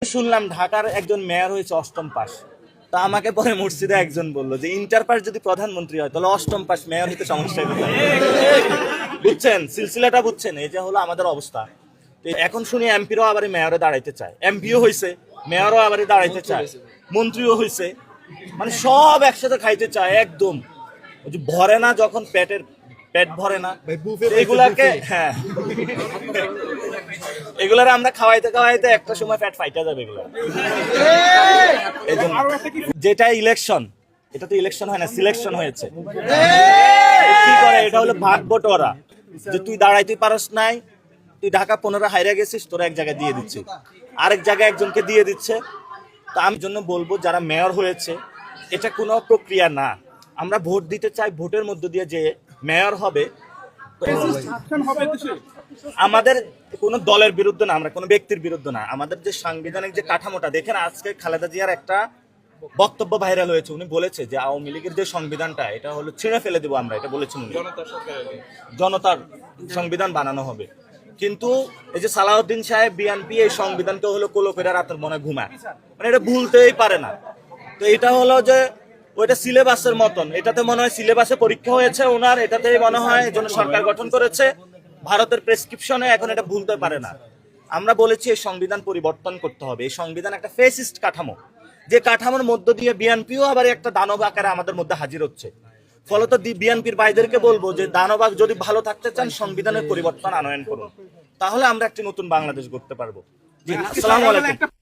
শুনলাম ঢাকার একজন মেয়র হয়েছে অষ্টম পাস। তা আমাকে পরে মুর্শিদে একজন বললো যে ইন্টার পাস যদি প্রধানমন্ত্রী হয় তাহলে অষ্টম পাস মেয়র হতে সমস্যা কোথায়? বুঝছেন সিলসিলাটা, বুঝছেন? এই যে হলো আমাদের অবস্থা। এখন শুনি এমপিরও আবার মেয়রে দাঁড়াইতে চায়, এমপিও হয়েছে, মেয়রও আবার দাঁড়াইতে চায়, মন্ত্রীও হয়েছে, মানে সব একসাথে খাইতে চায় একদম। ওই যে ভরে না, যখন পেট ভরে না এগুলাকে, হ্যাঁ এগুলার আমরা খাওয়াইতে খাওয়াইতে একটা সময় পেট ফাইটা যাবে এগুলো। যেটা ইলেকশন, এটা তো ইলেকশন হয় না, সিলেকশন হয়েছে। কি করে? এটা হলো ভাগ বটোয়ারা, যে তুই দাঁড়াইতে পারস নাই, তুই ঢাকা 15 হাইরা গেছিস, তোরা এক জায়গায় দিয়ে দিচ্ছে, আরেক জায়গায় একজনকে দিয়ে দিচ্ছে। তা আমি জন্য বলবো যারা মেয়র হয়েছে, এটা কোনো প্রক্রিয়া না। আমরা ভোট দিতে চাই, ভোটের মধ্য দিয়ে যে মেয়র হবে, আমাদের কোনো দলের বিরুদ্ধে না, আমরা কোনো ব্যক্তির বিরুদ্ধে না, আমাদের যে সাংবিধানিক যে কাঠামোটা দেখেন। আজকে খালেদা জিয়ার একটা বক্তব্য ভাইরাল হয়েছে, উনি বলেছে যে আওয়ামী লীগের যে সংবিধানটা এটা হলো ছিঁড়ে ফেলে দেবো আমরা, এটা বলেছেন উনি, জনতার সংবিধান বানানো হবে। কিন্তু এই যে সালাউদ্দিন সাহেব বিএনপি এই সংবিধানকে হলো কোলো করে রাতের মনে ঘুমায়, মানে এটা ভুলতেই পারে না। তো এটা হলো যে ওইটা সিলেবাসের মতন, এটাতে মনে হয় সিলেবাসে পরীক্ষা হয়েছে ওনার, এটাতেই মনে হয় এই জন্য সরকার গঠন করেছে, ভারতের প্রেসক্রিপশনে এখন এটা ভুলতে পারে না। আমরা বলেছি এই সংবিধান পরিবর্তন করতে হবে। এই সংবিধান একটা ফেসিস্ট কাঠামো, যে কাঠামোর মধ্য দিয়ে বিএনপিও আবার একটা দানব আকারে আমাদের মধ্যে হাজির হচ্ছে। ফলত বিএনপির ভাইদেরকে বলবো যে দানবাগ যদি ভালো থাকতে চান সংবিধানের পরিবর্তন আনয়ন করুন, তাহলে আমরা একটি নতুন বাংলাদেশ গড়তে পারবো। জি, আসসালামু আলাইকুম।